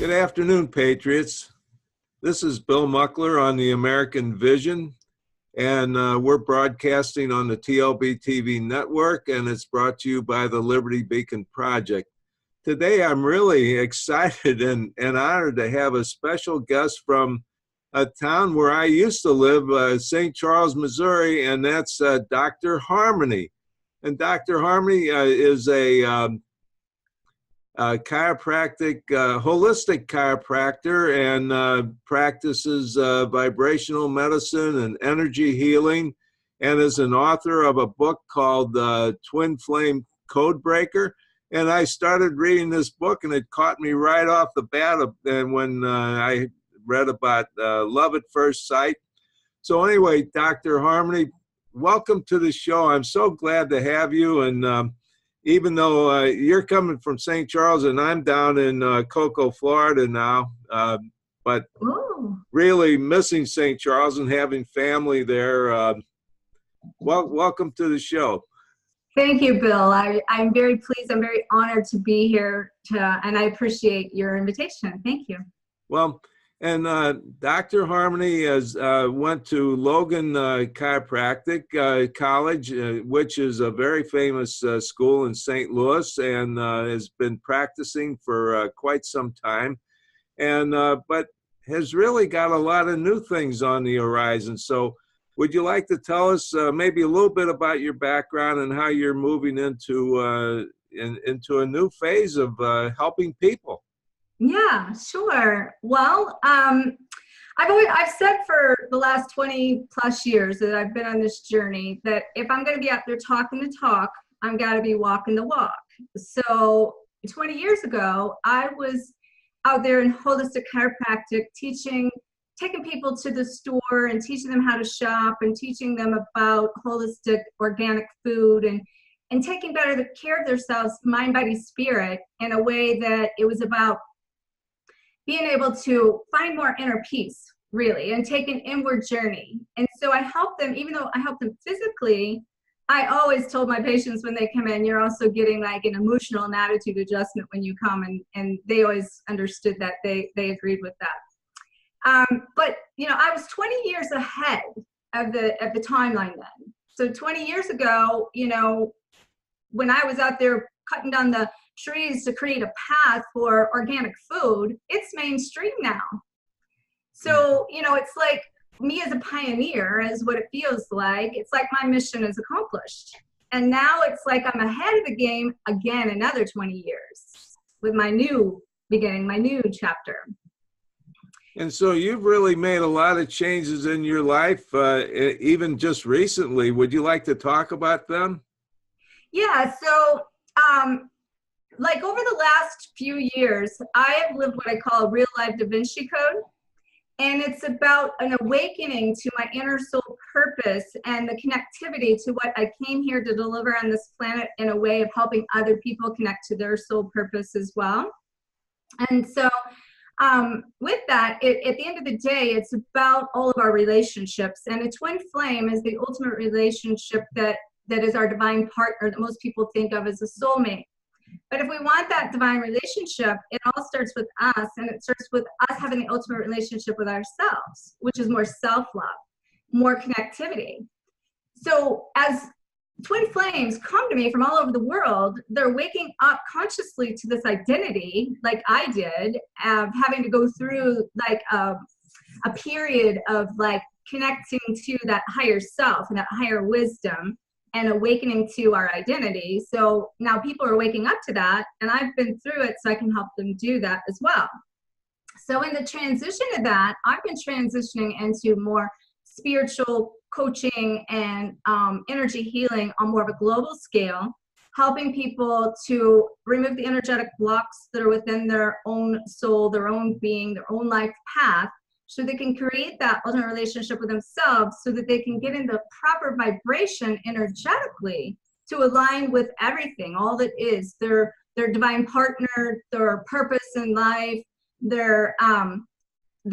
Good afternoon, Patriots. This is Bill Muckler on the American Vision, and we're broadcasting on the TLB TV network, and it's brought to you by the Liberty Beacon Project. Today, I'm really excited and honored to have a special guest from a town where I used to live, St. Charles, Missouri, and that's Dr. Harmony. And Dr. Harmony is a chiropractic, holistic chiropractor, and practices vibrational medicine and energy healing, and is an author of a book called Twin Flame Codebreaker. And I started reading this book, and it caught me right off the bat and when I read about love at first sight. So anyway, Dr. Harmony, welcome to the show. I'm so glad to have you. And even though you're coming from St. Charles and I'm down in Cocoa, Florida now, but really missing St. Charles and having family there. Welcome to the show. Thank you, Bill. I'm very pleased. I'm very honored to be here, and I appreciate your invitation. Thank you. Well, and Dr. Harmony went to Logan Chiropractic College, which is a very famous school in St. Louis, and has been practicing for quite some time, and but has really got a lot of new things on the horizon. So would you like to tell us maybe a little bit about your background and how you're moving into a new phase of helping people? Yeah, sure. Well, I've said for the last 20 plus years that I've been on this journey that if I'm going to be out there talking the talk, I'm got to be walking the walk. So 20 years ago, I was out there in holistic chiropractic taking people to the store and teaching them how to shop and teaching them about holistic organic food and taking better care of themselves, mind, body, spirit, in a way that it was about being able to find more inner peace, really, and take an inward journey. And so I help them, even though I help them physically, I always told my patients when they come in, you're also getting like an emotional and attitude adjustment when you come, and they always understood that. They agreed with that. But, you know, I was 20 years ahead of the timeline then. So 20 years ago, you know, when I was out there cutting down the trees to create a path for organic food, it's mainstream now. So, you know, it's like me as a pioneer is what it feels like. It's like my mission is accomplished. And now it's like I'm ahead of the game again, another 20 years with my new beginning, my new chapter. And so you've really made a lot of changes in your life, even just recently. Would you like to talk about them? Yeah, so like over the last few years, I have lived what I call a real life Da Vinci Code. And it's about an awakening to my inner soul purpose and the connectivity to what I came here to deliver on this planet in a way of helping other people connect to their soul purpose as well. And so with that, at the end of the day, it's about all of our relationships. And a twin flame is the ultimate relationship that is our divine partner that most people think of as a soulmate. But if we want that divine relationship, it all starts with us, and it starts with us having the ultimate relationship with ourselves, which is more self-love, more connectivity. So as twin flames come to me from all over the world, they're waking up consciously to this identity, like I did, having to go through like a period of like connecting to that higher self and that higher wisdom and awakening to our identity. So now people are waking up to that, and I've been through it so I can help them do that as well. So in the transition of that, I've been transitioning into more spiritual coaching and energy healing on more of a global scale, helping people to remove the energetic blocks that are within their own soul, their own being, their own life path, so they can create that ultimate relationship with themselves so that they can get into proper vibration energetically to align with everything, all that is, their divine partner, their purpose in life, their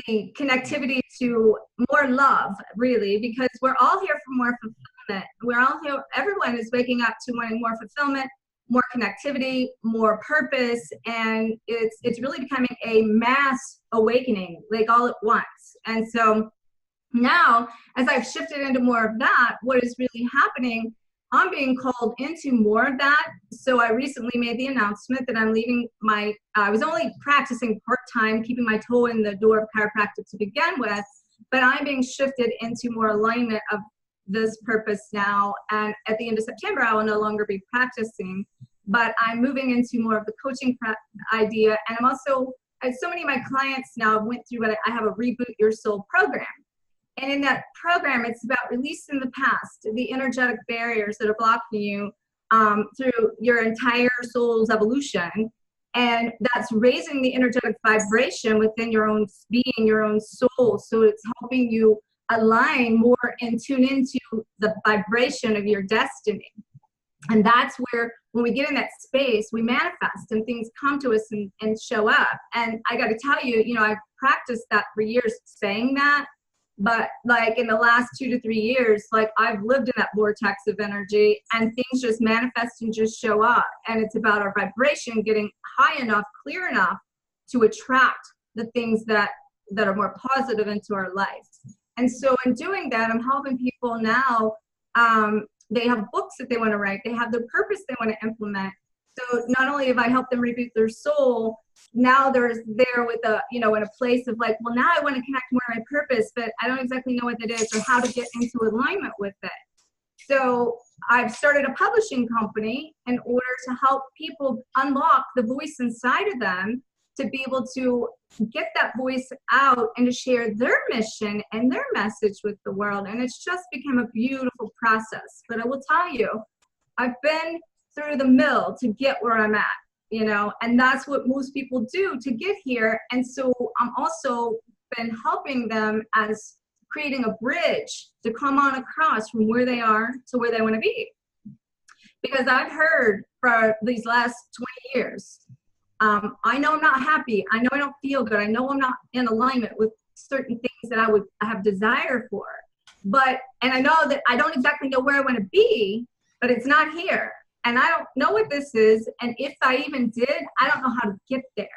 the connectivity to more love, really, because we're all here for more fulfillment. We're all here, everyone is waking up to wanting more fulfillment, more connectivity, more purpose, and it's really becoming a mass awakening, like all at once. And so now, as I've shifted into more of that, what is really happening, I'm being called into more of that. So I recently made the announcement that I'm leaving I was only practicing part-time, keeping my toe in the door of chiropractic to begin with, but I'm being shifted into more alignment of this purpose now. And at the end of September, I will no longer be practicing, but I'm moving into more of the coaching idea. And I'm also, so many of my clients now went through what I have a Reboot Your Soul program. And in that program, it's about releasing the past, the energetic barriers that are blocking you through your entire soul's evolution. And that's raising the energetic vibration within your own being, your own soul. So it's helping you align more and tune into the vibration of your destiny. And that's where, when we get in that space, we manifest and things come to us and show up. And I got to tell you, I've practiced that for years, saying that. But like in the last 2 to 3 years, like I've lived in that vortex of energy, and things just manifest and just show up. And it's about our vibration getting high enough, clear enough to attract the things that are more positive into our life. And so in doing that, I'm helping people now. They have books that they want to write. They have their purpose they want to implement. So not only have I helped them reboot their soul, now they're there with in a place of like, well, now I want to connect more to my purpose, but I don't exactly know what that is or how to get into alignment with it. So I've started a publishing company in order to help people unlock the voice inside of them, to be able to get that voice out and to share their mission and their message with the world. And it's just become a beautiful process. But I will tell you, I've been through the mill to get where I'm at, and that's what most people do to get here. And so I'm also been helping them as creating a bridge to come on across from where they are to where they want to be. Because I've heard for these last 20 years, I know I'm not happy. I know I don't feel good. I know I'm not in alignment with certain things that I have desire for. And I know that I don't exactly know where I want to be, but it's not here. And I don't know what this is. And if I even did, I don't know how to get there.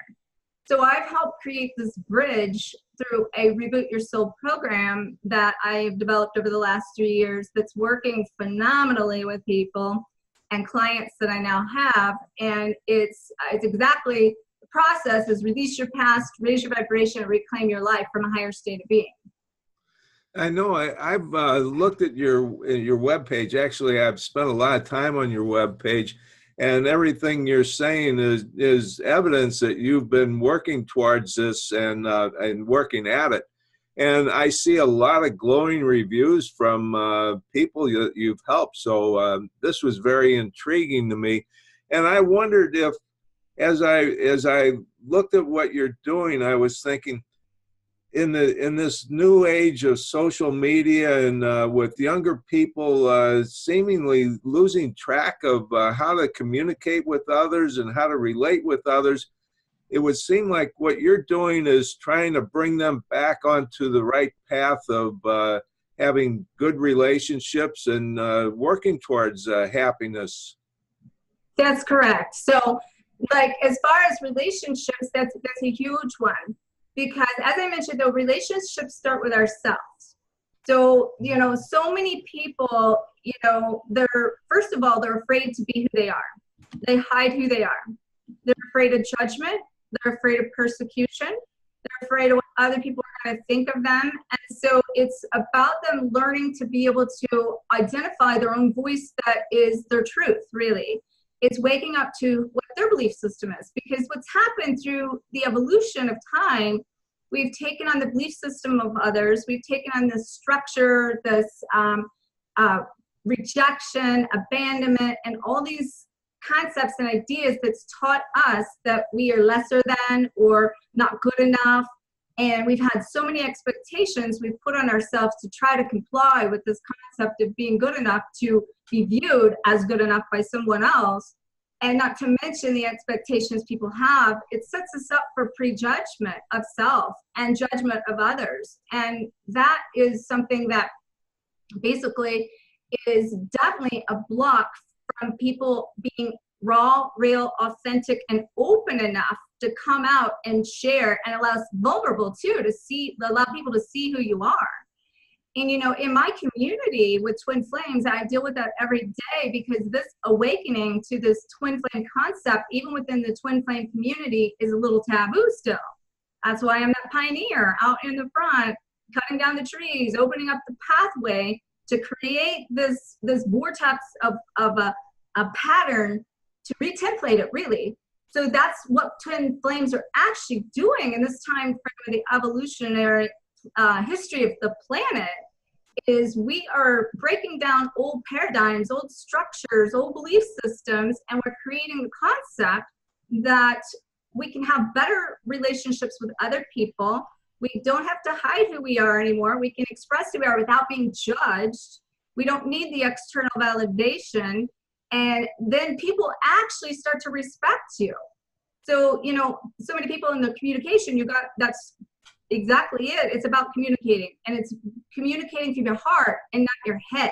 So I've helped create this bridge through a Reboot Your Soul program that I've developed over the last 3 years that's working phenomenally with people and clients that I now have. And it's exactly the process is release your past, raise your vibration, and reclaim your life from a higher state of being. I know I've looked at your webpage. Actually, I've spent a lot of time on your webpage, and everything you're saying is evidence that you've been working towards this and working at it. And I see a lot of glowing reviews from people you've helped. So this was very intriguing to me, and I wondered if, as I looked at what you're doing, I was thinking, in this new age of social media and with younger people seemingly losing track of how to communicate with others and how to relate with others, it would seem like what you're doing is trying to bring them back onto the right path of having good relationships and working towards happiness. That's correct. So, like, as far as relationships, that's a huge one. Because as I mentioned, though, relationships start with ourselves. So, so many people, they're, first of all, they're afraid to be who they are. They hide who they are. They're afraid of judgment. They're afraid of persecution. They're afraid of what other people are going to think of them. And so it's about them learning to be able to identify their own voice that is their truth, really. It's waking up to what their belief system is. Because what's happened through the evolution of time, we've taken on the belief system of others. We've taken on this structure, this rejection, abandonment, and all these concepts and ideas that's taught us that we are lesser than or not good enough. And we've had so many expectations we've put on ourselves to try to comply with this concept of being good enough to be viewed as good enough by someone else. And not to mention the expectations people have, it sets us up for prejudgment of self and judgment of others. And that is something that basically is definitely a block from people being raw, real, authentic, and open enough to come out and share, and allow us vulnerable too, to see, allow people to see who you are. And, you know, in my community with Twin Flames, I deal with that every day, because this awakening to this twin flame concept, even within the twin flame community, is a little taboo still. That's why I'm that pioneer out in the front, cutting down the trees, opening up the pathway to create this vortex of a pattern to retemplate it, really. So that's what twin flames are actually doing in this time frame of the evolutionary history of the planet. Is we are breaking down old paradigms, old structures, old belief systems, and we're creating the concept that we can have better relationships with other people. We don't have to hide who we are anymore. We can express who we are without being judged. We don't need the external validation. And then people actually start to respect you. So, you know, so many people in the communication, that's exactly it. It's about communicating, and it's communicating through your heart and not your head.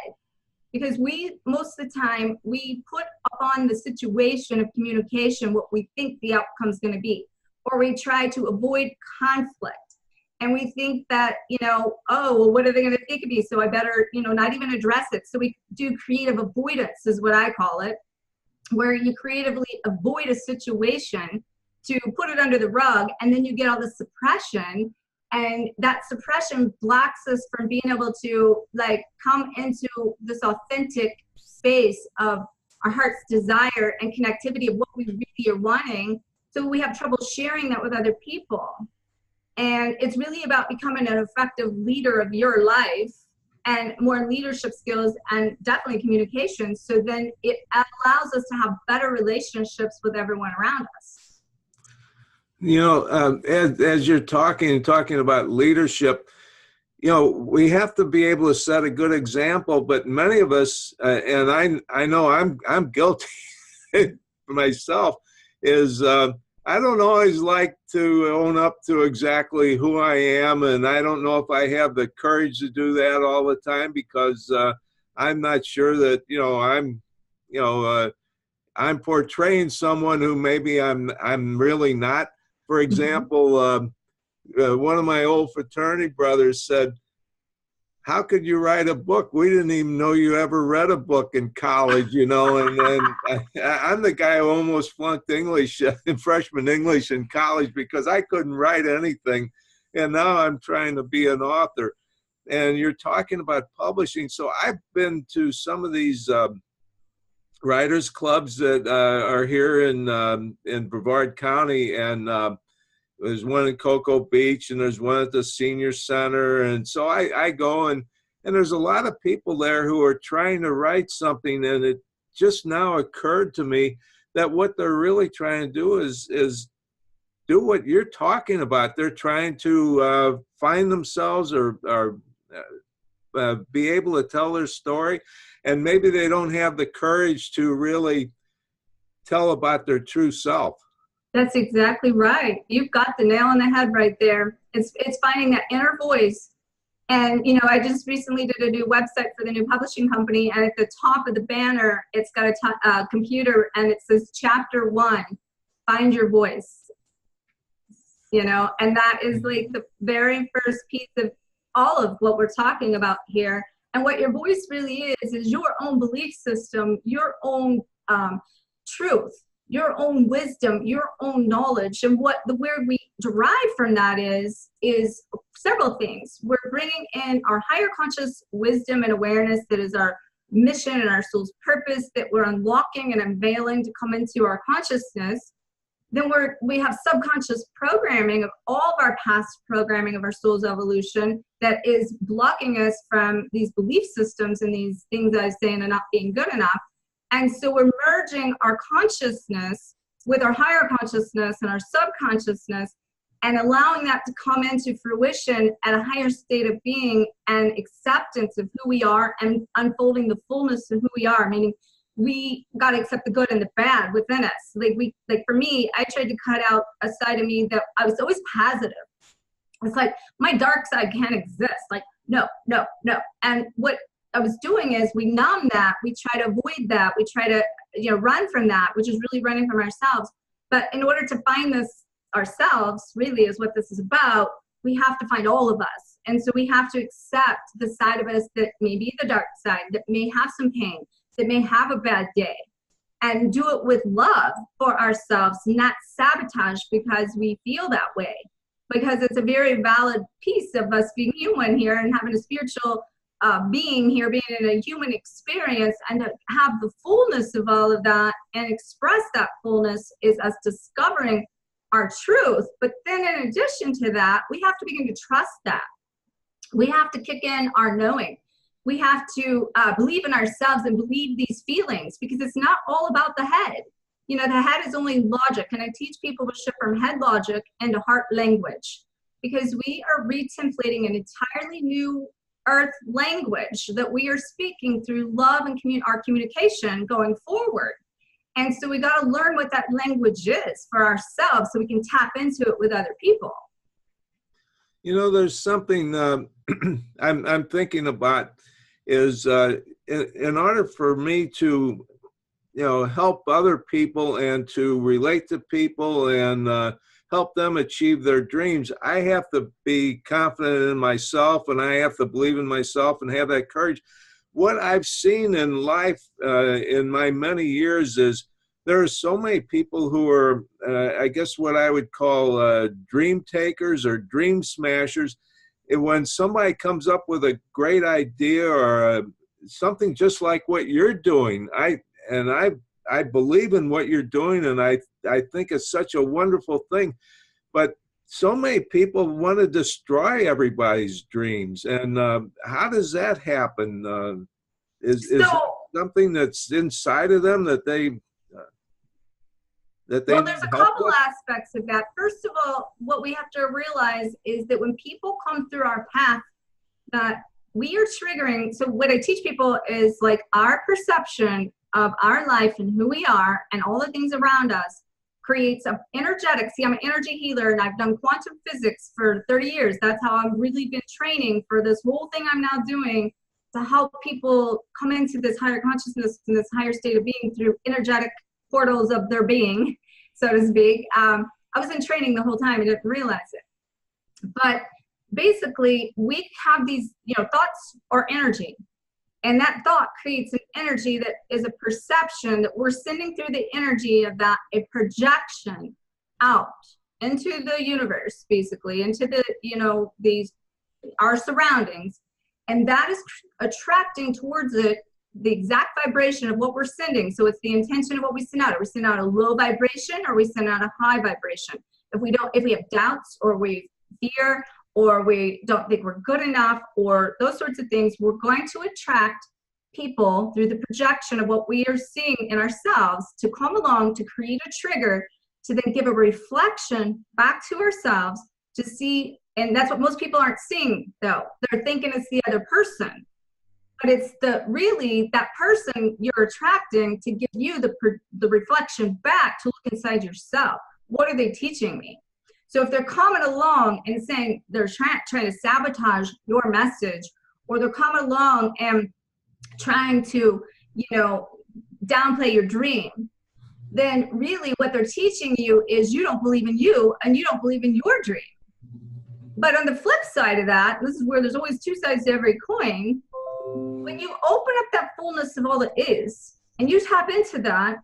Because most of the time, we put upon the situation of communication what we think the outcome is going to be, or we try to avoid conflict. And we think that, you know, oh, well, what are they going to think of me? So I better, you know, not even address it. So we do creative avoidance, is what I call it, where you creatively avoid a situation to put it under the rug, and then you get all the suppression. And that suppression blocks us from being able to, like, come into this authentic space of our heart's desire and connectivity of what we really are wanting. So we have trouble sharing that with other people. And it's really about becoming an effective leader of your life, and more leadership skills, and definitely communication. So then it allows us to have better relationships with everyone around us. You know, as you're talking about leadership, you know, we have to be able to set a good example. But many of us, and I know I'm guilty myself, is I don't always like to own up to exactly who I am, and I don't know if I have the courage to do that all the time, because I'm not sure that, you know, I'm portraying someone who maybe I'm really not. For example, one of my old fraternity brothers said, "How could you write a book? We didn't even know you ever read a book in college," you know. And I'm the guy who almost flunked English, freshman English in college, because I couldn't write anything. And now I'm trying to be an author. And you're talking about publishing. So I've been to some of these writers clubs that are here in Brevard County, and there's one in Cocoa Beach, and there's one at the senior center. And so I go, and there's a lot of people there who are trying to write something, and it just now occurred to me that what they're really trying to do is do what you're talking about. They're trying to find themselves, or be able to tell their story. And maybe they don't have the courage to really tell about their true self. That's exactly right. You've got the nail on the head right there. It's finding that inner voice. And, you know, I just recently did a new website for the new publishing company, and at the top of the banner, it's got a computer, and it says Chapter 1, Find Your Voice. You know, and that is like the very first piece of all of what we're talking about here. And what your voice really is your own belief system, your own truth, your own wisdom, your own knowledge. And where we derive from that is several things. We're bringing in our higher conscious wisdom and awareness that is our mission and our soul's purpose, that we're unlocking and unveiling to come into our consciousness. Then we have subconscious programming of all of our past programming of our soul's evolution that is blocking us from these belief systems and these things that I say and not being good enough. And so we're merging our consciousness with our higher consciousness and our subconsciousness, and allowing that to come into fruition at a higher state of being and acceptance of who we are, and unfolding the fullness of who we are, meaning we got to accept the good and the bad within us. Like for me, I tried to cut out a side of me that I was always positive. It's like my dark side can't exist. Like, no. And what I was doing is we numb that. We try to avoid that. We try to run from that, which is really running from ourselves. But in order to find this ourselves, really is what this is about, we have to find all of us. And so we have to accept the side of us that may be the dark side, that may have some pain, that may have a bad day, and do it with love for ourselves, not sabotage because we feel that way. Because it's a very valid piece of us being human here and having a spiritual being here, being in a human experience, and to have the fullness of all of that and express that fullness is us discovering our truth. But then in addition to that, we have to begin to trust that. We have to kick in our knowing. We have to believe in ourselves and believe these feelings, because it's not all about the head. The head is only logic. And I teach people to shift from head logic into heart language, because we are retemplating an entirely new earth language that we are speaking through love and our communication going forward. And so we got to learn what that language is for ourselves so we can tap into it with other people. There's something I'm thinking about is in order for me to, help other people and to relate to people and help them achieve their dreams, I have to be confident in myself, and I have to believe in myself and have that courage. What I've seen in life in my many years is there are so many people who are, I guess what I would call dream takers or dream smashers. And when somebody comes up with a great idea or something just like what you're doing, I believe in what you're doing, and I think it's such a wonderful thing. But so many people want to destroy everybody's dreams. And how does that happen? Is it something that's inside of them that they well, there's a couple aspects of that. First of all, what we have to realize is that when people come through our path, that we are triggering. So what I teach people is like our perception of our life and who we are and all the things around us creates an energetic. See, I'm an energy healer, and I've done quantum physics for 30 years. That's how I've really been training for this whole thing I'm now doing, to help people come into this higher consciousness and this higher state of being through energetic portals of their being, so to speak. I was in training the whole time. I didn't realize it. But basically, we have these, thoughts or energy. And that thought creates an energy that is a perception that we're sending through the energy of that, a projection out into the universe, basically, into the, our surroundings. And that is attracting towards it the exact vibration of what we're sending. So it's the intention of what we send out. Are we send out a low vibration, or we send out a high vibration? If we have doubts, or we fear, or we don't think we're good enough, or those sorts of things, we're going to attract people through the projection of what we are seeing in ourselves to come along, to create a trigger, to then give a reflection back to ourselves to see. And that's what most people aren't seeing, though. They're thinking it's the other person. But it's really that person you're attracting to give you the reflection back to look inside yourself. What are they teaching me? So if they're coming along and saying they're trying to sabotage your message, or they're coming along and trying to, downplay your dream, then really what they're teaching you is you don't believe in you and you don't believe in your dream. But on the flip side of that, this is where there's always two sides to every coin. When you open up that fullness of all that is, and you tap into that,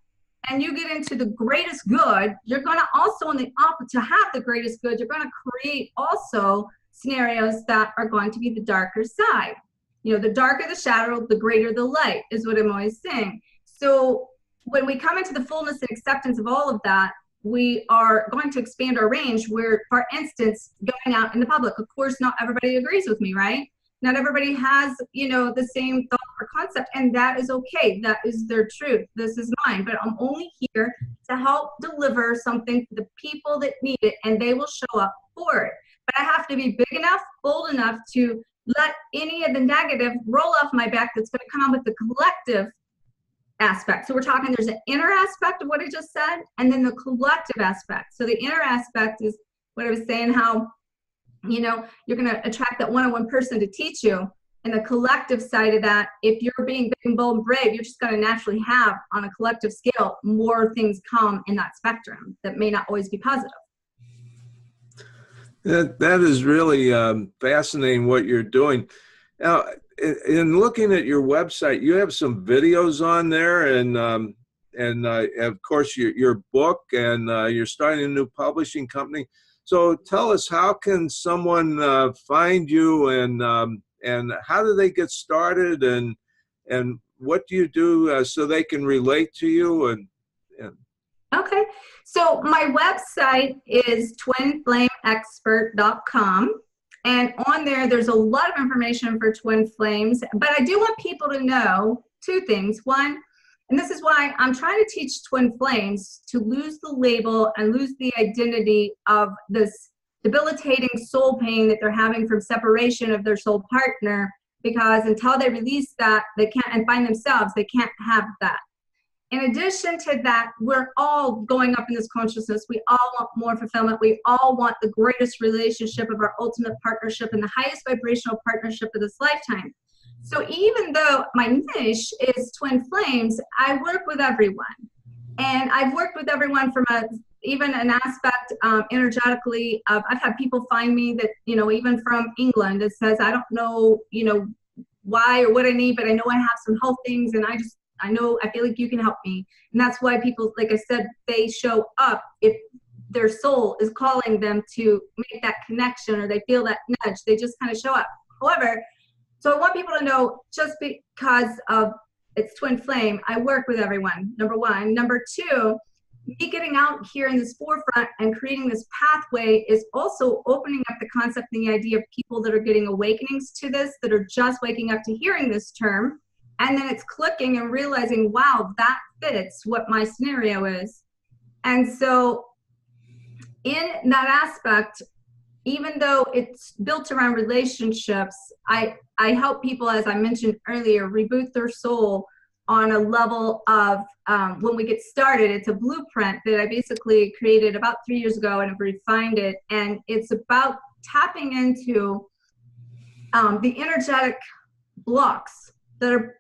and you get into the greatest good, you're going to also, to have the greatest good, you're going to create also scenarios that are going to be the darker side. The darker the shadow, the greater the light, is what I'm always saying. So when we come into the fullness and acceptance of all of that, we are going to expand our range where, for instance, going out in the public, of course, not everybody agrees with me, right? Not everybody has, the same thought or concept, and that is okay. That is their truth. This is mine, but I'm only here to help deliver something to the people that need it, and they will show up for it. But I have to be big enough, bold enough to let any of the negative roll off my back that's going to come on with the collective aspect. So we're talking, there's an inner aspect of what I just said, and then the collective aspect. So the inner aspect is what I was saying, how you're going to attract that one-on-one person to teach you. and the collective side of that, if you're being big and bold and brave, you're just going to naturally have, on a collective scale, more things come in that spectrum that may not always be positive. That is really fascinating what you're doing. Now, in looking at your website, you have some videos on there, and of course your book, and you're starting a new publishing company. So tell us, how can someone find you, and how do they get started, and what do you do so they can relate to you? And Okay, so my website is twinflameexpert.com, and on there there's a lot of information for twin flames, but I do want people to know two things. One, and this is why I'm trying to teach twin flames to lose the label and lose the identity of this debilitating soul pain that they're having from separation of their soul partner, because until they release that, they can't, and find themselves, they can't have that. In addition to that, we're all going up in this consciousness. We all want more fulfillment. We all want the greatest relationship of our ultimate partnership and the highest vibrational partnership of this lifetime. So even though my niche is twin flames, I work with everyone. And I've worked with everyone from even an aspect energetically of, I've had people find me that, even from England, that says, I don't know, why or what I need, but I know I have some health things, and I feel like you can help me. And that's why people, like I said, they show up if their soul is calling them to make that connection, or they feel that nudge, they just kind of show up. However, so I want people to know, just because of it's twin flame, I work with everyone, number one. Number two, me getting out here in this forefront and creating this pathway is also opening up the concept and the idea of people that are getting awakenings to this, that are just waking up to hearing this term. And then it's clicking and realizing, wow, that fits what my scenario is. And so in that aspect, even though it's built around relationships, I help people, as I mentioned earlier, reboot their soul on a level of, when we get started, it's a blueprint that I basically created about 3 years ago and have refined it. And it's about tapping into the energetic blocks that are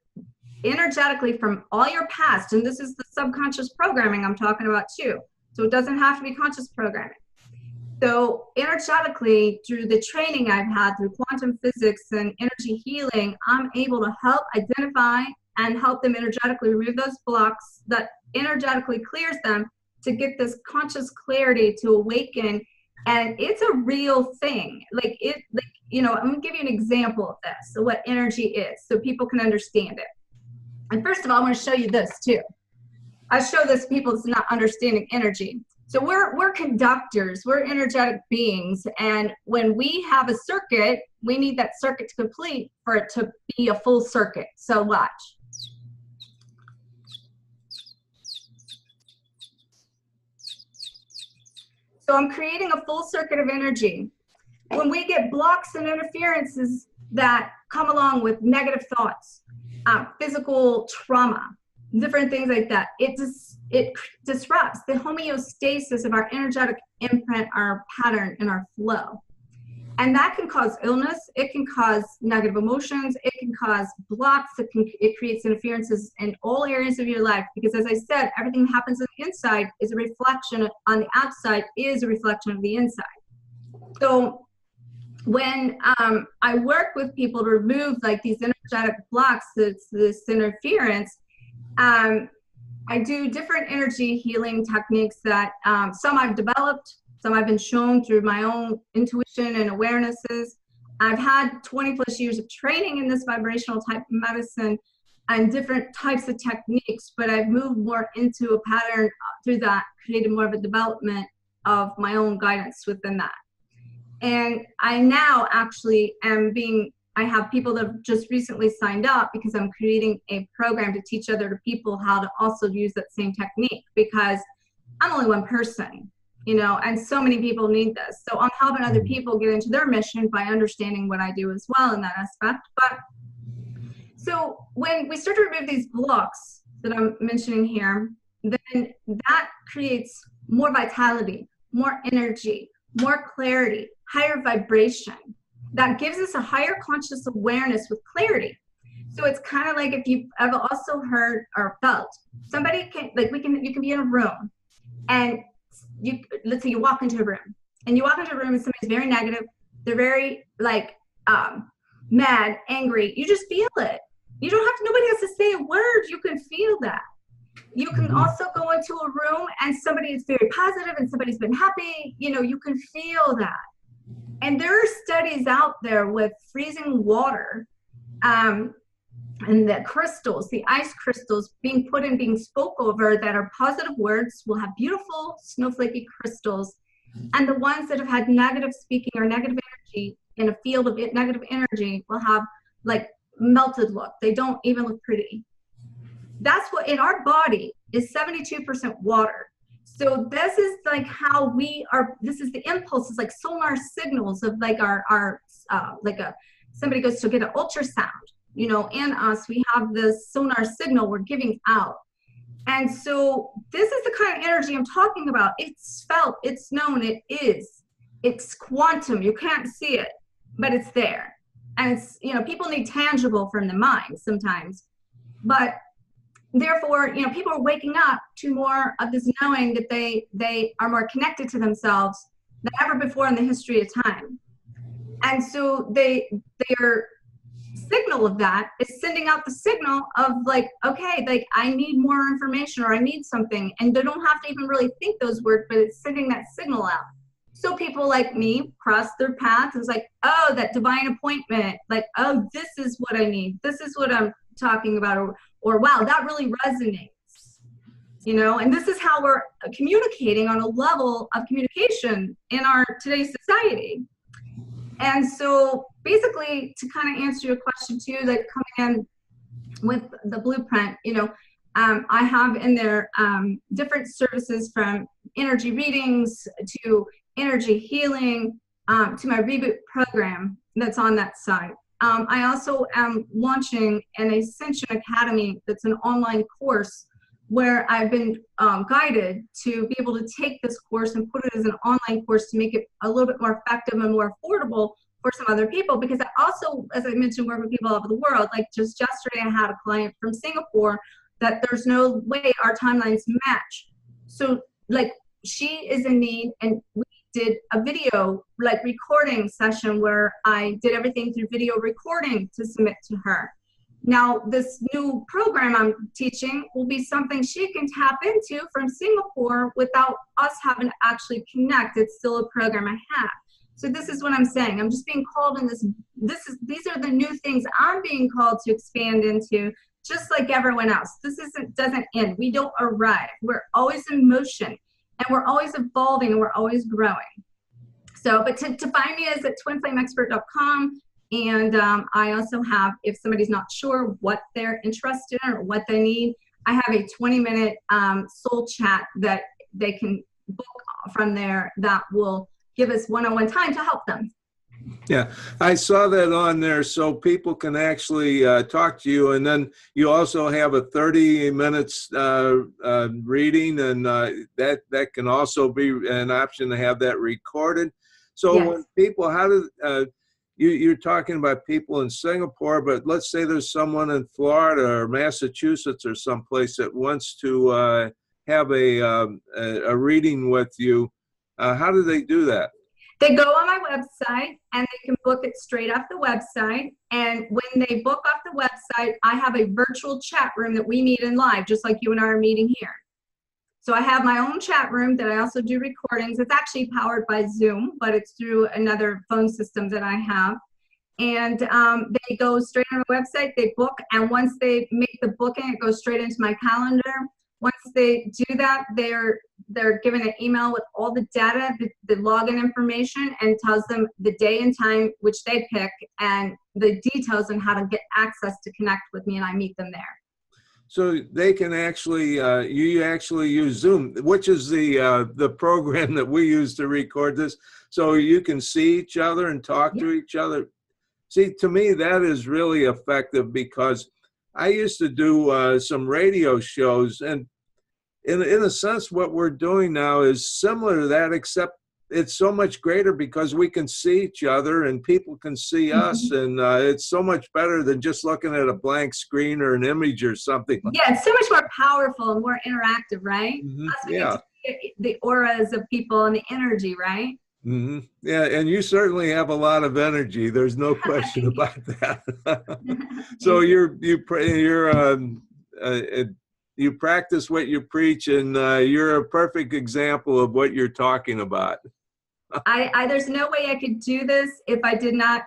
energetically from all your past. And this is the subconscious programming I'm talking about too. So it doesn't have to be conscious programming. So energetically, through the training I've had through quantum physics and energy healing, I'm able to help identify and help them energetically remove those blocks that energetically clears them to get this conscious clarity to awaken. And it's a real thing. I'm gonna give you an example of this, so what energy is, so people can understand it. And first of all, I want to show you this too. I show this to people that's not understanding energy. So we're conductors, we're energetic beings, and when we have a circuit, we need that circuit to complete for it to be a full circuit. So watch. So I'm creating a full circuit of energy. When we get blocks and interferences that come along with negative thoughts, physical trauma, different things like that, it disrupts the homeostasis of our energetic imprint, our pattern, and our flow. And that can cause illness, it can cause negative emotions, it can cause blocks, it creates interferences in all areas of your life. Because as I said, everything that happens on the inside is a reflection on the outside, is a reflection of the inside. So when I work with people to remove like these energetic blocks, this interference, I do different energy healing techniques that some I've developed, some I've been shown through my own intuition and awarenesses. I've had 20 plus years of training in this vibrational type of medicine and different types of techniques, but I've moved more into a pattern through that, created more of a development of my own guidance within that. And I now actually I have people that have just recently signed up because I'm creating a program to teach other people how to also use that same technique, because I'm only one person, and so many people need this. So I'm helping other people get into their mission by understanding what I do as well in that aspect. But so when we start to remove these blocks that I'm mentioning here, then that creates more vitality, more energy, more clarity, higher vibration. that gives us a higher conscious awareness with clarity. So it's kind of like if you've ever also heard or felt somebody can, like you can be in a room and let's say you walk into a room and somebody's very negative. They're very like mad, angry. You just feel it. You don't have to, nobody has to say a word. You can feel that. You can also go into a room and somebody is very positive and somebody's been happy. You know, you can feel that. And there are studies out there with freezing water and the crystals, the ice crystals being put in, being spoke over that are positive words will have beautiful snowflakey crystals. And the ones that have had negative speaking or negative energy in a field of negative energy will have like melted look. They don't even look pretty. That's what in our body is 72% water. So this is like how we are, this is the impulses, like sonar signals of like our like somebody goes to get an ultrasound, you know, in us, we have this sonar signal we're giving out. And so this is the kind of energy I'm talking about. It's felt, it's known, it is. It's quantum. You can't see it, but it's there. And it's, you know, people need tangible from the mind sometimes. But therefore, you know, people are waking up to more of this knowing that they are more connected to themselves than ever before in the history of time. And so their signal of that is sending out the signal of like, okay, like I need more information or I need something. And they don't have to even really think those words, but it's sending that signal out. So people like me cross their paths. It's like, oh, that divine appointment. Like, oh, this is what I need. This is what I'm talking about. Or wow, that really resonates. You know, and this is how we're communicating on a level of communication in our today's society. And so basically to kind of answer your question too, like coming in with the blueprint, you know, I have in there different services from energy readings to energy healing to my Reboot program that's on that side. I also am launching an Ascension Academy that's an online course where I've been guided to be able to take this course and put it as an online course to make it a little bit more effective and more affordable for some other people. Because I also, as I mentioned, work with people all over the world. Like just yesterday, I had a client from Singapore that there's no way our timelines match. So like she is in need, and we did a video like recording session where I did everything through video recording to submit to her. Now, this new program I'm teaching will be something she can tap into from Singapore without us having to actually connect. It's still a program I have. So this is what I'm saying. I'm just being called in these are the new things I'm being called to expand into, just like everyone else. This doesn't end. We don't arrive. We're always in motion, and we're always evolving, and we're always growing. So, but to find me is at twinflameexpert.com. And I also have, if somebody's not sure what they're interested in or what they need, I have a 20-minute soul chat that they can book from there that will give us one-on-one time to help them. Yeah, I saw that on there, so people can actually talk to you. And then you also have a 30 minutes reading, and that can also be an option to have that recorded. So yes. When people, how do you're talking about people in Singapore, but let's say there's someone in Florida or Massachusetts or someplace that wants to have a reading with you. How do they do that? They go on my website and they can book it straight off the website. And when they book off the website, I have a virtual chat room that we meet in live, just like you and I are meeting here. So I have my own chat room that I also do recordings. It's actually powered by Zoom, but it's through another phone system that I have. And they go straight on the website, they book, and once they make the booking, it goes straight into my calendar. Once they do that, they're given an email with all the data, the login information, and tells them the day and time which they pick and the details on how to get access to connect with me, and I meet them there. So they can actually, you actually use Zoom, which is the program that we use to record this. So you can see each other and talk to each other. See, to me, that is really effective, because I used to do some radio shows, and in a sense, what we're doing now is similar to that, except it's so much greater because we can see each other and people can see us, and it's so much better than just looking at a blank screen or an image or something. Yeah, it's so much more powerful and more interactive, right? Plus we get Yeah. to see the auras of people and the energy, right? Yeah, and you certainly have a lot of energy. There's no question about that. So you practice what you preach, and you're a perfect example of what you're talking about. There's no way I could do this if I did not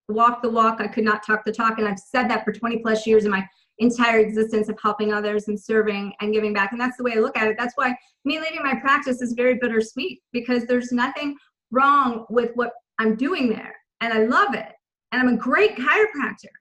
walk the walk. I could not talk the talk. And I've said that for 20 plus years in my entire existence of helping others and serving and giving back. And that's the way I look at it. That's why me leaving my practice is very bittersweet, because there's nothing wrong with what I'm doing there. And I love it. And I'm a great chiropractor.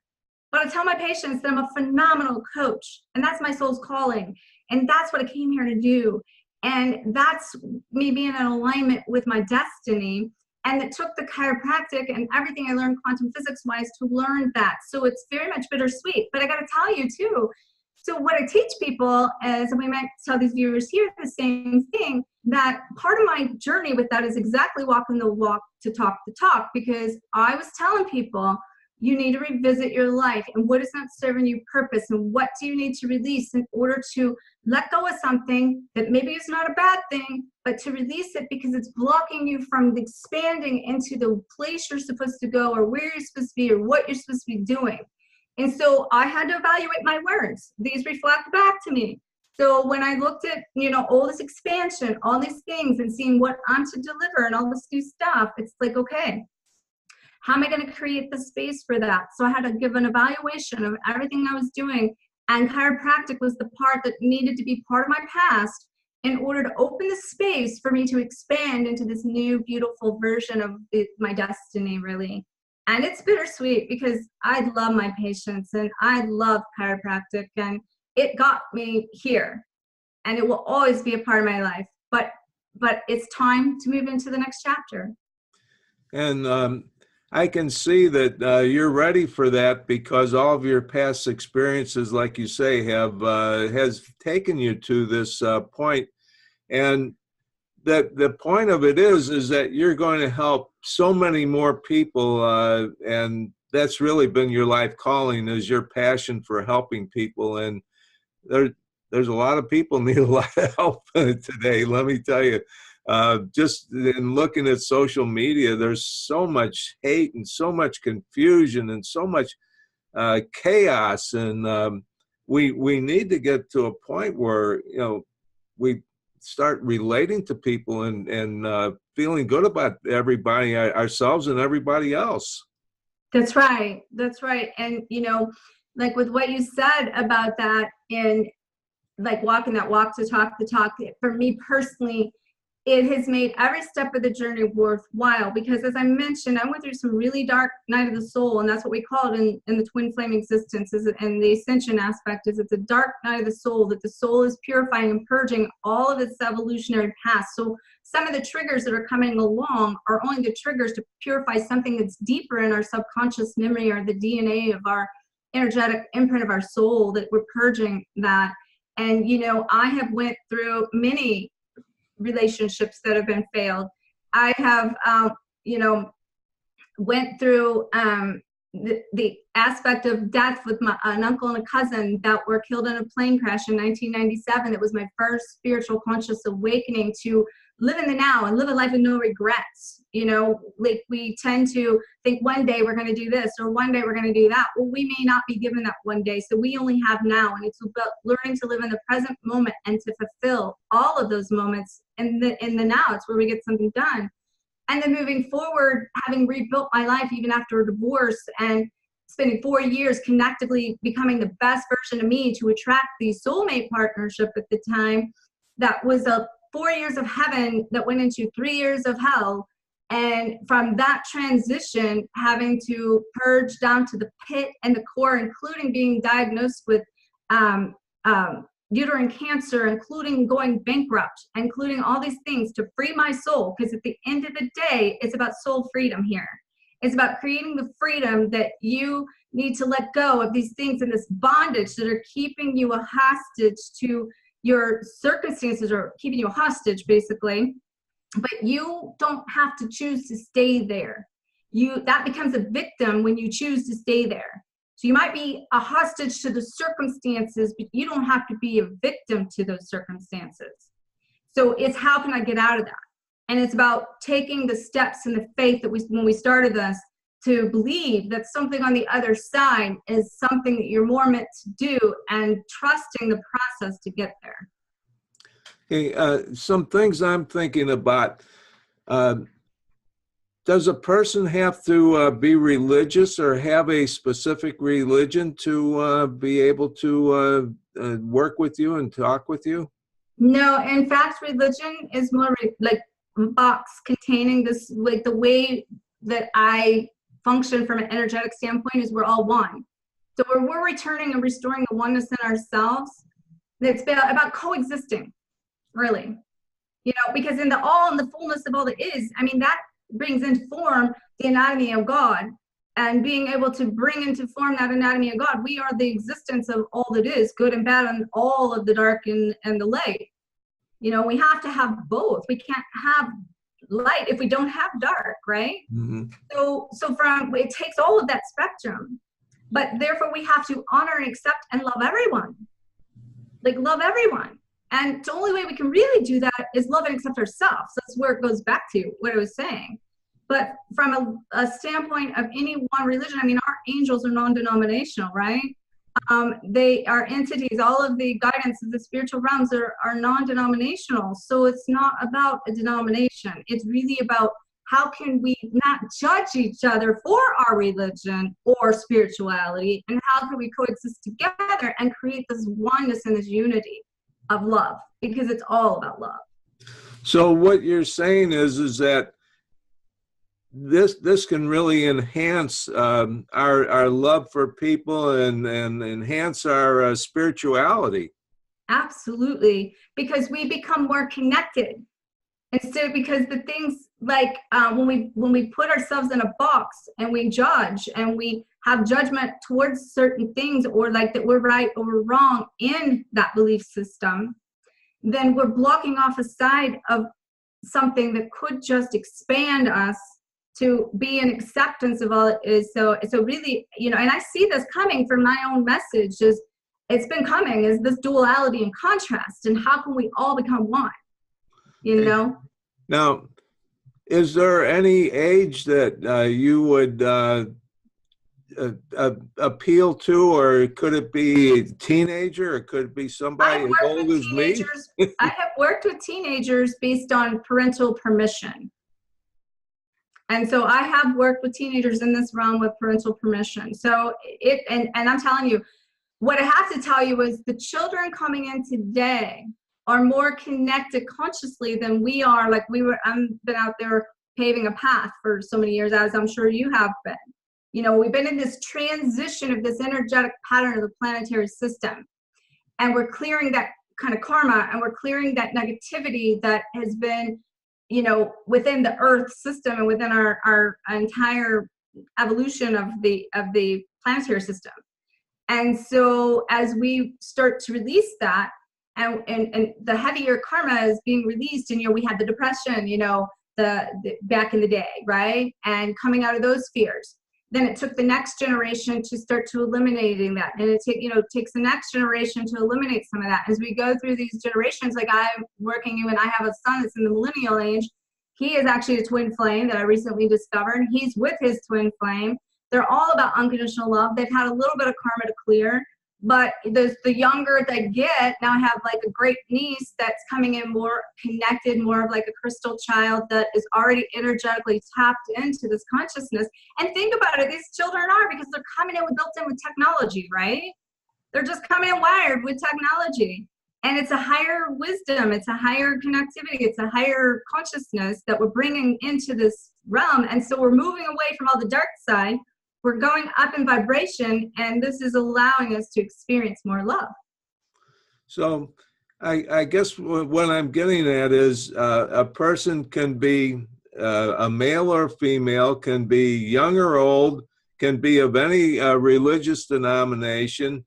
But I tell my patients that I'm a phenomenal coach, and that's my soul's calling. And that's what I came here to do. And that's me being in alignment with my destiny. And it took the chiropractic and everything I learned quantum physics wise to learn that. So it's very much bittersweet. But I got to tell you too, so what I teach people is, and we might tell these viewers here the same thing, that part of my journey with that is exactly walking the walk to talk the talk, because I was telling people, you need to revisit your life and what is not serving you purpose, and what do you need to release in order to let go of something that maybe is not a bad thing, but to release it because it's blocking you from expanding into the place you're supposed to go, or where you're supposed to be, or what you're supposed to be doing. And so I had to evaluate my words. These reflect back to me. So when I looked at, all this expansion, all these things, and seeing what I'm to deliver and all this new stuff, it's like, okay, how am I going to create the space for that? So I had to give an evaluation of everything I was doing, and chiropractic was the part that needed to be part of my past in order to open the space for me to expand into this new, beautiful version of my destiny, really. And it's bittersweet because I love my patients and I love chiropractic, and it got me here, and it will always be a part of my life. But it's time to move into the next chapter. And I can see that you're ready for that, because all of your past experiences, like you say, has taken you to this point. And that the point of it is that you're going to help so many more people, and that's really been your life calling, is your passion for helping people. And there's a lot of people need a lot of help today, let me tell you. Just in looking at social media, there's so much hate and so much confusion and so much chaos, and we need to get to a point where we start relating to people and feeling good about everybody, ourselves and everybody else. That's right. That's right. And like with what you said about that, and like walking that walk to talk the talk, for me personally, it has made every step of the journey worthwhile, because as I mentioned, I went through some really dark night of the soul, and that's what we call it in the twin flame existence, and the ascension aspect is it's a dark night of the soul, that the soul is purifying and purging all of its evolutionary past. So some of the triggers that are coming along are only the triggers to purify something that's deeper in our subconscious memory, or the DNA of our energetic imprint of our soul, that we're purging that. And I have went through many relationships that have been failed. I have, went through the aspect of death with an uncle and a cousin that were killed in a plane crash in 1997. It was my first spiritual conscious awakening to live in the now and live a life with no regrets. Like we tend to think one day we're going to do this or one day we're going to do that. Well, we may not be given that one day. So we only have now. And it's about learning to live in the present moment and to fulfill all of those moments in the now. It's where we get something done. And then moving forward, having rebuilt my life even after a divorce and spending 4 years connectively becoming the best version of me to attract the soulmate partnership at the time, that was a 4 years of heaven that went into 3 years of hell. And from that transition, having to purge down to the pit and the core, including being diagnosed with uterine cancer, including going bankrupt, including all these things to free my soul. Because at the end of the day, it's about soul freedom here. It's about creating the freedom that you need to let go of these things and this bondage that are keeping you a hostage to your circumstances, or keeping you a hostage, basically. but you don't have to choose to stay there. That becomes a victim when you choose to stay there. So you might be a hostage to the circumstances, but you don't have to be a victim to those circumstances. So it's how can I get out of that? And it's about taking the steps in the faith that when we started this, to believe that something on the other side is something that you're more meant to do, and trusting the process to get there. Hey, some things I'm thinking about. Does a person have to be religious or have a specific religion to be able to work with you and talk with you? No, in fact, religion is more like a box containing this, like the way that I function from an energetic standpoint is we're all one. So we're returning and restoring the oneness in ourselves. It's about coexisting, really. You know, because in the all and the fullness of all that is, I mean, that brings into form the anatomy of God, and being able to bring into form that anatomy of God. We are the existence of all that is, good and bad, and all of the dark and the light. You know, we have to have both. We can't have light if we don't have dark, right? Mm-hmm. So it takes all of that spectrum, but therefore we have to honor and accept and love everyone. Like, love everyone. And the only way we can really do that is love and accept ourselves. That's where it goes back to what I was saying. But from a standpoint of any one religion, I mean, our angels are non-denominational, right? They are entities. All of the guidance of the spiritual realms are non-denominational. So it's not about a denomination. It's really about how can we not judge each other for our religion or spirituality, and how can we coexist together and create this oneness and this unity of love, because it's all about love. So what you're saying is that this can really enhance our love for people and enhance our spirituality. Absolutely, because we become more connected. Instead, because the things like when we put ourselves in a box and we judge and we have judgment towards certain things, or like that we're right or we're wrong in that belief system, then we're blocking off a side of something that could just expand us to be an acceptance of all it is. So really, you know, and I see this coming from my own message, is it's been coming, is this duality and contrast, and how can we all become one, you know? Now, is there any age that you would appeal to, or could it be a teenager, or could it be somebody as old as me? I have worked with teenagers based on parental permission. And so I have worked with teenagers in this realm with parental permission. So and I'm telling you, what I have to tell you is the children coming in today are more connected consciously than we are. Like I've been out there paving a path for so many years, as I'm sure you have been. You know, we've been in this transition of this energetic pattern of the planetary system, and we're clearing that kind of karma, and we're clearing that negativity that has been, you know, within the earth system and within our entire evolution of the planetary system. And so as we start to release that, and the heavier karma is being released, and, you know, we had the depression, you know, the back in the day, right? And coming out of those fears. Then it took the next generation to start to eliminating that. And it takes the next generation to eliminate some of that. As we go through these generations, like I'm working with, I have a son that's in the millennial age. He is actually a twin flame that I recently discovered. He's with his twin flame. They're all about unconditional love. They've had a little bit of karma to clear, but the younger they get, now I have like a great niece that's coming in more connected, more of like a crystal child that is already energetically tapped into this consciousness. And think about it, these children are, because they're coming in built in with technology, right? They're just coming in wired with technology. And it's a higher wisdom, it's a higher connectivity, it's a higher consciousness that we're bringing into this realm. And so we're moving away from all the dark side. We're going up in vibration, and this is allowing us to experience more love. So I guess what I'm getting at is a person can be a male or female, can be young or old, can be of any religious denomination,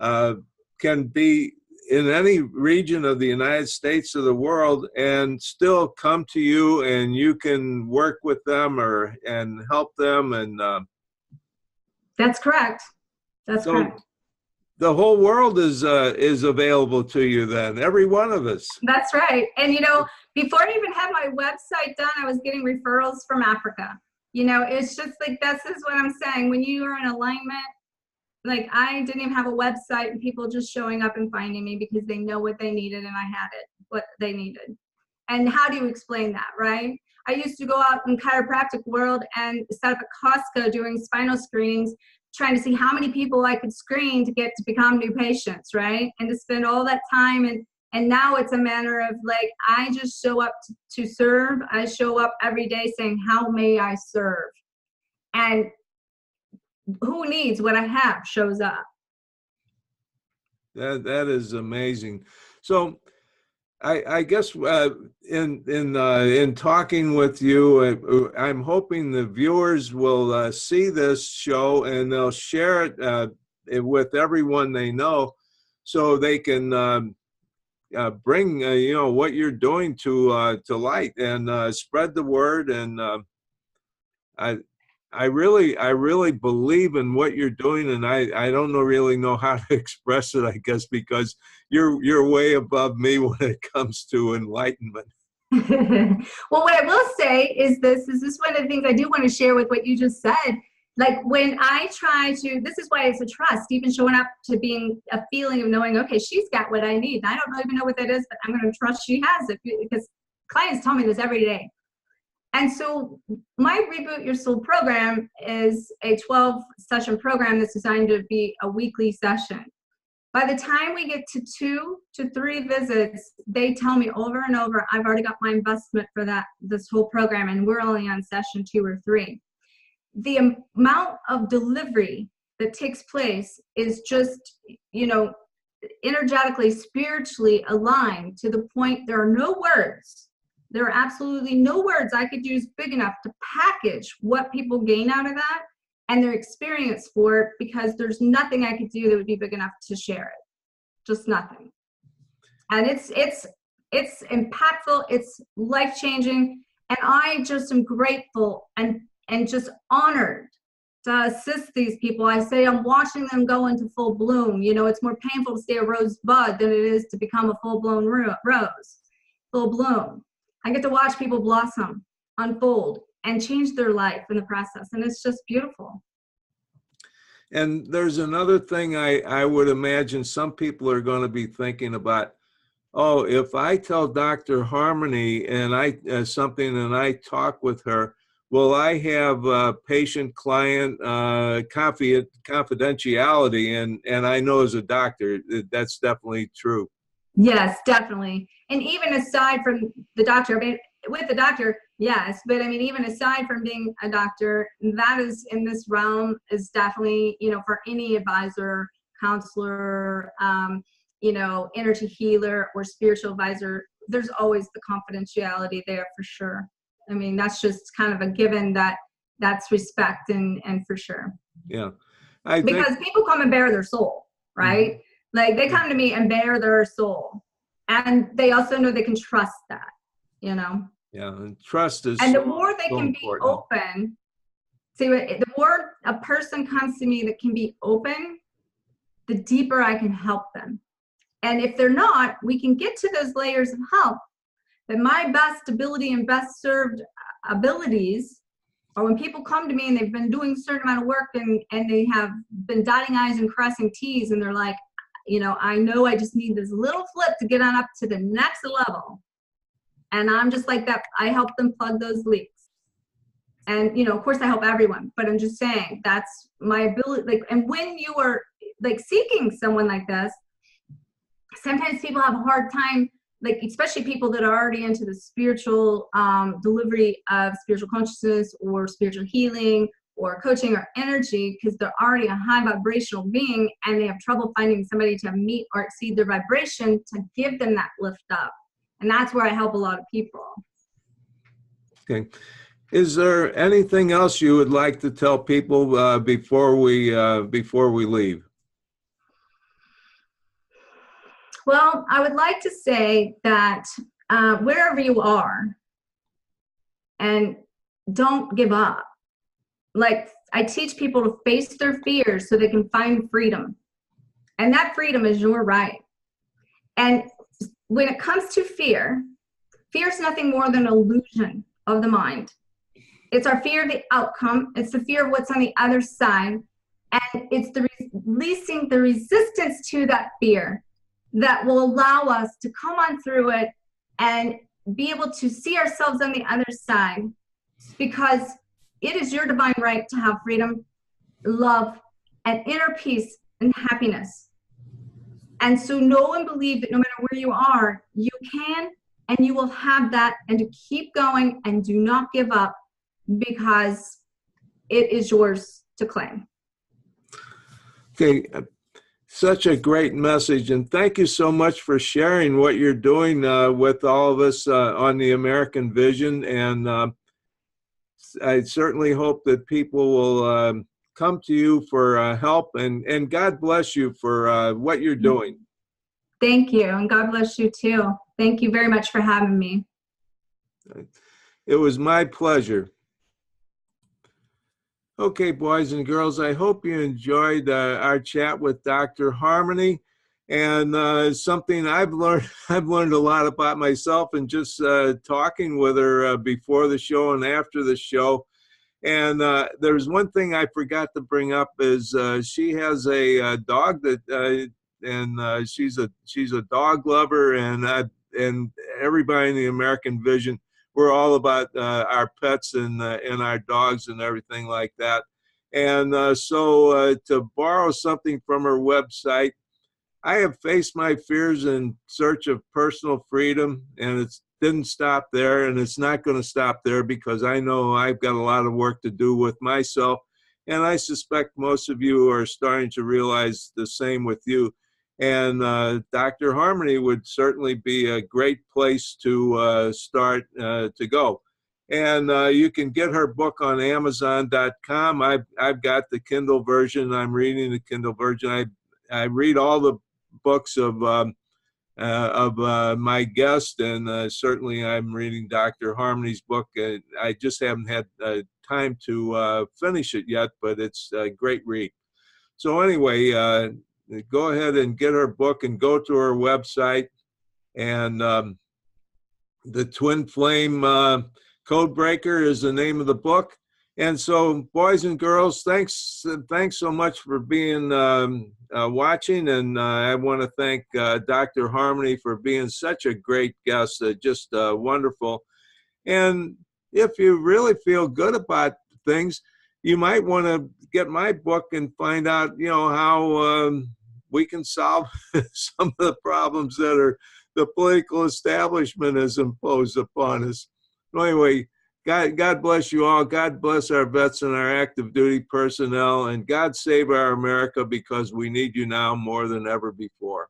can be in any region of the United States or the world and still come to you, and you can work with them and help them. And That's correct. That's correct. The whole world is available to you then, every one of us. That's right. And, you know, before I even had my website done, I was getting referrals from Africa. You know, it's just like, this is what I'm saying. When you are in alignment, like I didn't even have a website, and people just showing up and finding me because they know what they needed and I had it, what they needed. And how do you explain that, right? I used to go out in chiropractic world and set up a Costco doing spinal screenings, trying to see how many people I could screen to get to become new patients, right? And to spend all that time. And now it's a matter of like, I just show up to serve. I show up every day saying, how may I serve? And who needs what I have shows up. That is amazing. So I guess in talking with you, I'm hoping the viewers will see this show and they'll share it with everyone they know, so they can bring you know, what you're doing to light and spread the word. And I really believe in what you're doing, and I don't really know how to express it, I guess, because you're way above me when it comes to enlightenment. Well, what I will say is this one of the things I do want to share with what you just said. Like when I try to, this is why it's a trust, even showing up to being a feeling of knowing, okay, she's got what I need. And I don't even know what that is, but I'm going to trust she has it, because clients tell me this every day. And so my Reboot Your Soul program is a 12-session program that's designed to be a weekly session. By the time we get to 2 to 3 visits, they tell me over and over, I've already got my investment for this whole program, and we're only on session 2 or 3. The amount of delivery that takes place is just, you know, energetically, spiritually aligned to the point there are no words. There are absolutely no words I could use big enough to package what people gain out of that and their experience for it, because there's nothing I could do that would be big enough to share it. Just nothing. And it's impactful, it's life-changing, and I just am grateful and just honored to assist these people. I say I'm watching them go into full bloom. You know, it's more painful to stay a rose bud than it is to become a full-blown rose, full bloom. I get to watch people blossom, unfold, and change their life in the process. And it's just beautiful. And there's another thing I would imagine some people are going to be thinking about. Oh, if I tell Dr. Harmony and something and I talk with her, will I have patient-client confidentiality? And I know as a doctor, that's definitely true. Yes, definitely. And even aside from the doctor, I mean, with the doctor, yes, but I mean, even aside from being a doctor, that is in this realm is definitely, you know, for any advisor, counselor, you know, energy healer or spiritual advisor, there's always the confidentiality there for sure. I mean, that's just kind of a given that's respect and for sure. Yeah. Because people come and bare their soul, right? Mm-hmm. Like they come to me and bare their soul, and they also know they can trust that, you know? Yeah, and trust is. And the more they can be important. open, see, the more a person comes to me that can be open, the deeper I can help them. And if they're not, we can get to those layers of help. But my best ability and best served abilities are when people come to me and they've been doing a certain amount of work and they have been dotting I's and crossing T's, and they're like, you know I just need this little flip to get on up to the next level. And I'm just like that. I help them plug those leaks. And, you know, of course I help everyone, but I'm just saying that's my ability. Like, and when you are like seeking someone like this, sometimes people have a hard time, like, especially people that are already into the spiritual delivery of spiritual consciousness or spiritual healing or coaching or energy, because they're already a high vibrational being and they have trouble finding somebody to meet or exceed their vibration to give them that lift up. And that's where I help a lot of people. Okay. Is there anything else you would like to tell people before we leave? Well, I would like to say that wherever you are, and don't give up. Like, I teach people to face their fears so they can find freedom. And that freedom is your right. And when it comes to fear, fear is nothing more than an illusion of the mind. It's our fear of the outcome. It's the fear of what's on the other side. And it's the releasing the resistance to that fear that will allow us to come on through it and be able to see ourselves on the other side, because it is your divine right to have freedom, love, and inner peace and happiness. And so know and believe that no matter where you are, you can and you will have that, and to keep going and do not give up, because it is yours to claim. Okay, such a great message, and thank you so much for sharing what you're doing with all of us on the American Vision. And I certainly hope that people will come to you for help, and God bless you for what you're doing. Thank you, and God bless you too. Thank you very much for having me. It was my pleasure. Okay, boys and girls, I hope you enjoyed our chat with Dr. Harmony, and something I've learned a lot about myself, and just talking with her before the show and after the show. And there's one thing I forgot to bring up is she has a dog that, and she's a dog lover, and everybody in the American Vision, we're all about our pets and our dogs and everything like that. And so to borrow something from her website, I have faced my fears in search of personal freedom, and it didn't stop there, and it's not going to stop there, because I know I've got a lot of work to do with myself, and I suspect most of you are starting to realize the same with you. And Dr. Harmony would certainly be a great place to start to go. And you can get her book on Amazon.com. I've got the Kindle version. I'm reading the Kindle version. I read all the books of my guest, and certainly I'm reading Dr. Harmony's book. I just haven't had time to finish it yet, but it's a great read. So anyway, go ahead and get her book and go to her website. And the Twin Flame Code Breaker is the name of the book. And so, boys and girls, thanks so much for being watching. And I want to thank Dr. Harmony for being such a great guest, just wonderful. And if you really feel good about things, you might want to get my book and find out, how we can solve some of the problems that the political establishment has imposed upon us. So anyway, God bless you all. God bless our vets and our active duty personnel, and God save our America, because we need you now more than ever before.